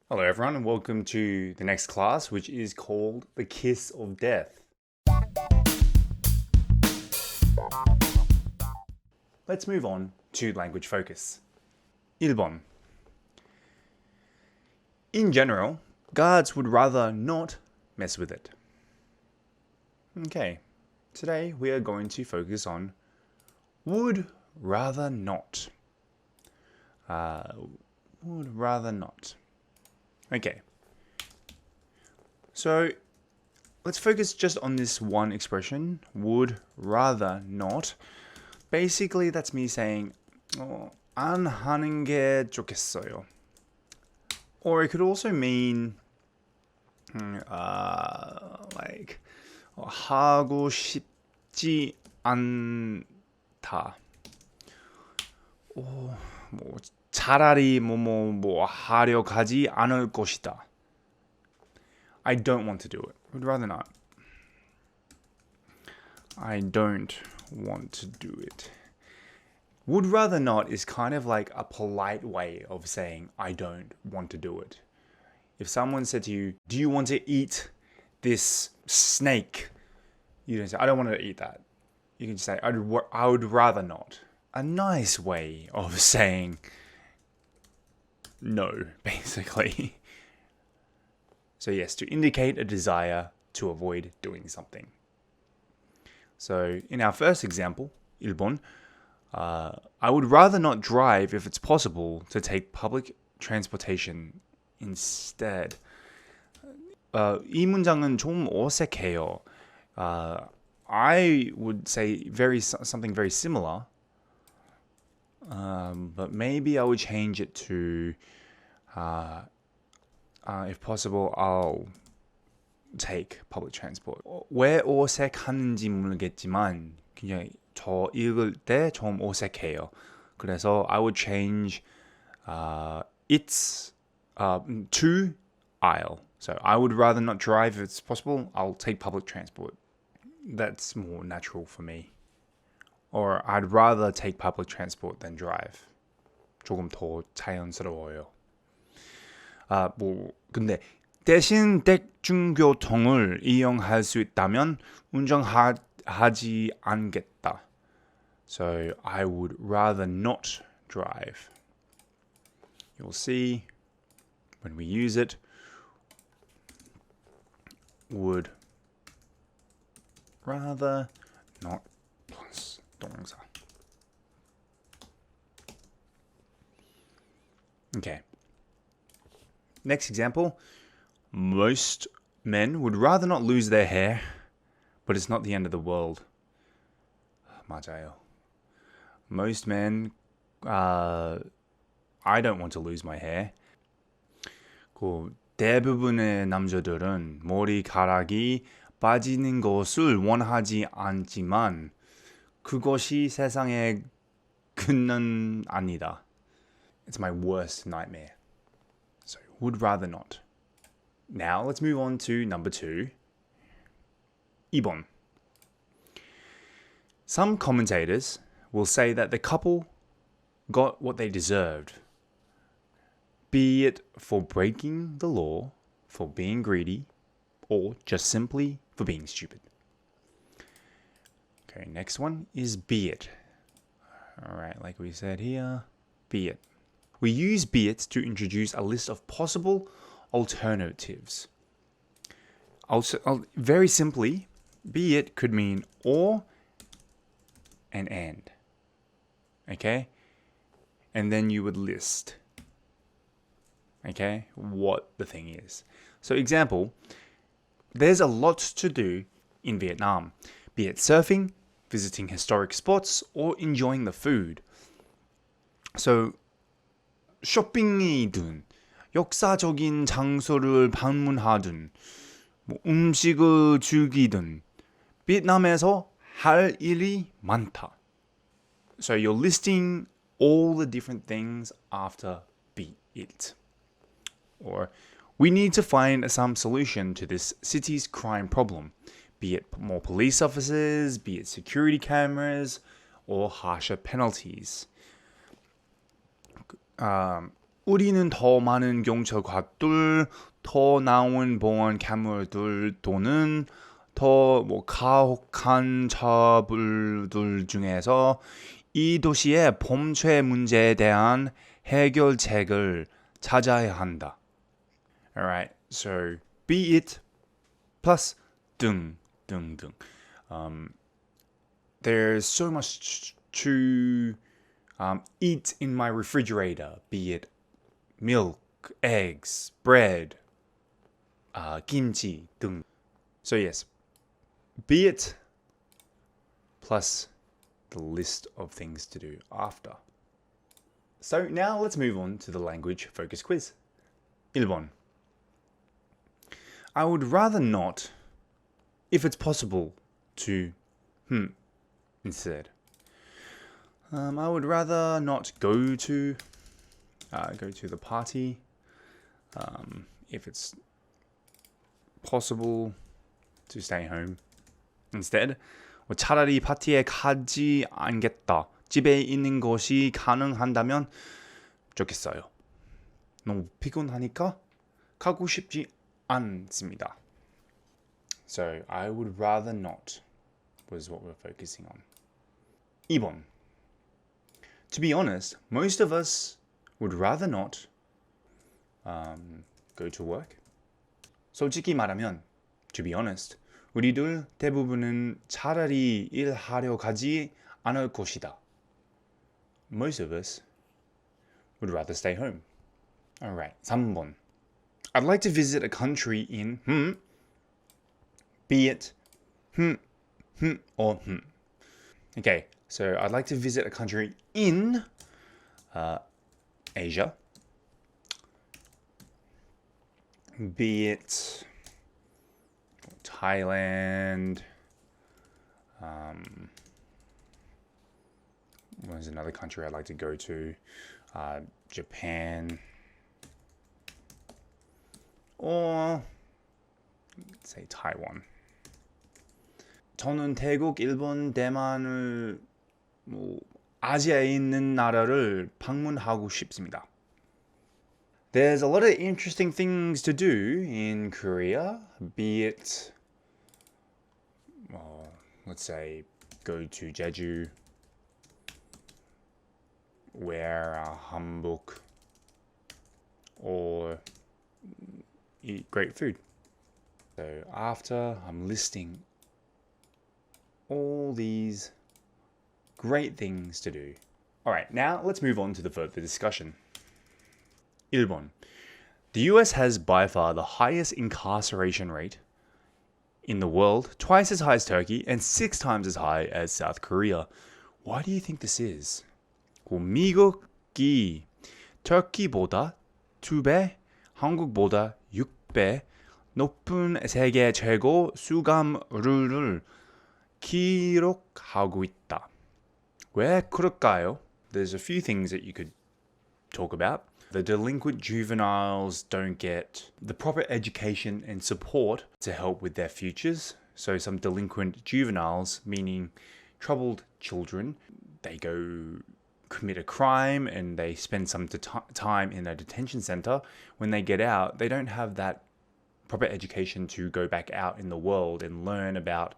Hello everyone and welcome to the next class, which is called The Kiss of Death. Let's move on to language focus. 1번. In general, guards would rather not mess with it. Okay, today we are going to focus on would rather not. Would rather not. Okay, so let's focus just on this one expression, would rather not. Basically, that's me saying, 안 하는 게 좋겠어요. Or it could also mean, like, 하고 싶지 않다. 뭐 차라리 뭐 하려 하지 않을 것이다. I don't want to do it. Would rather not. I don't want to do it. Would rather not is kind of like a polite way of saying I don't want to do it. If someone said to you, do you want to eat this snake? You don't say, I don't want to eat that. You can just say, I would rather not. A nice way of saying no, basically. So yes, to indicate a desire to avoid doing something. So in our first example, 1번, I would rather not drive if it's possible to take public transportation instead. 이 문장은 좀 어색해요. I would say something very similar. But maybe I would change it to, if possible, I'll take public transport. 왜 어색한지 모르겠지만 그냥 저 읽을 때 좀 어색해요. 그래서 I would change it's to I'll. So I would rather not drive if it's possible. I'll take public transport. That's more natural for me. Or I'd rather take public transport than drive. 조금 더 자연스러워요. 근데 대신 대중교통을 이용할 수 있다면 운전하지 않겠다. So I would rather not drive. You'll see when we use it, would rather not plus 동사. Okay. Next example. Most men would rather not lose their hair, but it's not the end of the world. 맞아요. Most men, I don't want to lose my hair. 대부분의 남자들은 머리카락이 빠지는 것을 원하지 않지만 그것이 세상의 근은 아니다. It's my worst nightmare. So would rather not. Now let's move on to number 2. 2번. Some commentators will say that the couple got what they deserved, be it for breaking the law, for being greedy, or just simply for being stupid. Okay, next one is be it. All right, like we said here, be it. We use be it to introduce a list of possible alternatives. Very simply, be it could mean or and. Okay? And then you would list, okay, what the thing is. So example, there's a lot to do in Vietnam, be it surfing, visiting historic spots, or enjoying the food. So 쇼핑이든 역사적인 장소를 방문하든 음식을 즐기든 베트남에서 할 일이 많다. So you're listing all the different things after be it. Or we need to find some solution to this city's crime problem, be it more police officers, be it security cameras, or harsher penalties. 우리는 더 많은 경찰관들, 더 나은 보안 카메라들 또는 더 가혹한 처벌들 중에서 이 도시의 범죄 문제에 대한 해결책을 찾아야 한다. Alright, so be it plus 등. There's so much to eat in my refrigerator, be it milk, eggs, bread, kimchi 등. So yes, be it plus the list of things to do after. So now let's move on to the language focus quiz. 1번. I would rather not, if it's possible, to instead. I would rather not go to the party. If it's possible to stay home instead. 차라리 파티에 가지 않겠다. 집에 있는 것이 가능한다면 좋겠어요. 너무 피곤하니까 가고 싶지 않습니다. So I would rather not was what we're focusing on. 2번. To be honest, most of us would rather not go to work. 솔직히 말하면, to be honest, 우리들 대부분은 차라리 일하려 가지 않을 것이다. Most of us would rather stay home. Alright, 3번. I'd like to visit a country in be it or Okay, so I'd like to visit a country in Asia. Be it Thailand. There's another country I'd like to go to. Japan. Or let's say Taiwan. 저는 태국, 일본, 대만을 아시아에 있는 나라를 방문하고 싶습니다. There's a lot of interesting things to do in Korea, be it, let's say, go to Jeju, wear a hanbok, or eat great food. So after I'm listing all these great things to do. Alright, now let's move on to the further discussion. 1번. The US has by far the highest incarceration rate in the world, twice as high as Turkey, and 6 times as high as South Korea. Why do you think this is? 미국이 터키보다 2배, 한국보다 6배 높은 세계 최고 수감률을 기록하고 있다. 왜 그럴까요? There's a few things that you could talk about. The delinquent juveniles don't get the proper education and support to help with their futures. So some delinquent juveniles, meaning troubled children, they go commit a crime and they spend some time in a detention center. When they get out, they don't have that proper education to go back out in the world and learn about,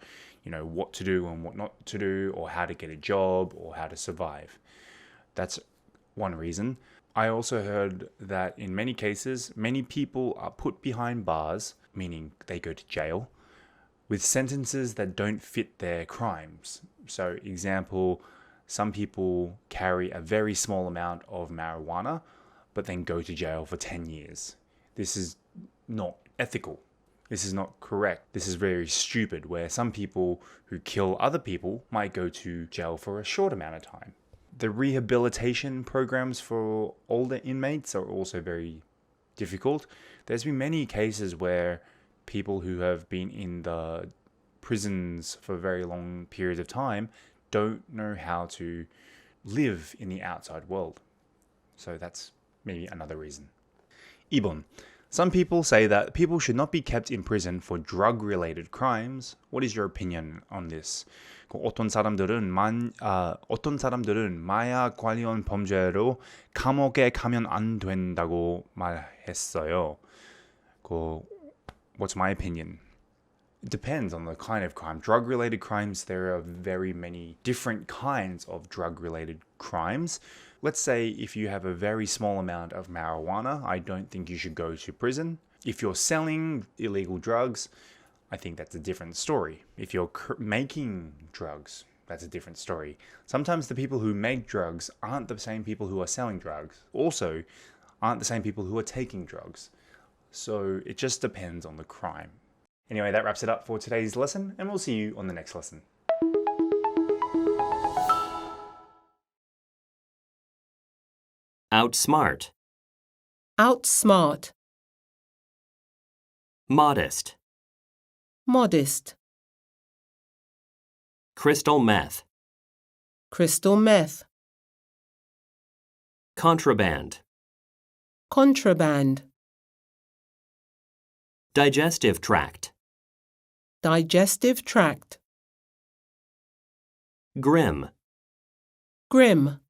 what to do and what not to do, or how to get a job, or how to survive. That's one reason. I also heard that in many cases, many people are put behind bars, meaning they go to jail, with sentences that don't fit their crimes. So, example, some people carry a very small amount of marijuana, but then go to jail for 10 years. This is not ethical. This is not correct. This is very stupid, where some people who kill other people might go to jail for a short amount of time. The rehabilitation programs for older inmates are also very difficult. There's been many cases where people who have been in the prisons for very long periods of time don't know how to live in the outside world. So that's maybe another reason. 2번. Some people say that people should not be kept in prison for drug-related crimes. What is your opinion on this? 어떤 사람들은 마약 관련 범죄로 감옥에 가면 안 된다고 말했어요. What's my opinion? It depends on the kind of crime. Drug-related crimes, there are very many different kinds of drug-related crimes. Let's say if you have a very small amount of marijuana, I don't think you should go to prison. If you're selling illegal drugs, I think that's a different story. If you're making drugs, that's a different story. Sometimes the people who make drugs aren't the same people who are selling drugs. Also, aren't the same people who are taking drugs. So it just depends on the crime. Anyway, that wraps it up for today's lesson, and we'll see you on the next lesson. Outsmart. Outsmart. Modest. Modest. Crystal meth. Crystal meth. Contraband. Contraband. Digestive tract. Digestive tract. Grim. Grim.